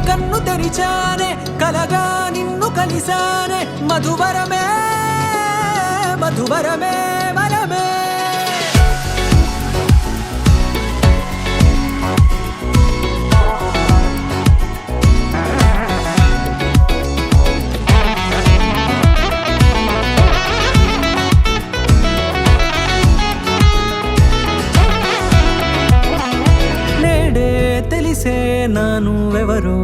కన్ను తెరిచానే కలగా నిన్ను కలిసానే మధువరమే మధువరమే వరమే తెలిసే నానువెవరో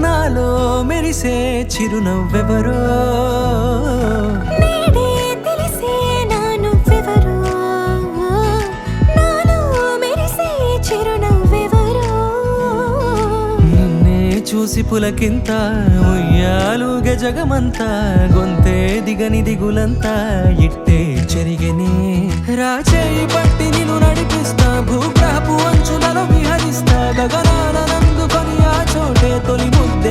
నాలో మెరిసే చిరునవ్వెవరో నేడే తెలిసే నానువెవరో నాలో మెరిసే చిరునవ్వెవరో నిన్నే చూసి పులకింత ఉయ్యాలుగ జగమంతా గొంతే దిగని దిగులంతా ఇట్టే చెరిగెనే రాచేయి పట్టి నిన్ను నడిపిస్తా భూగ్రహపు అంచులలో విహరిస్తా గగనానందుకొని ఆ చోటే తొలి ముద్దు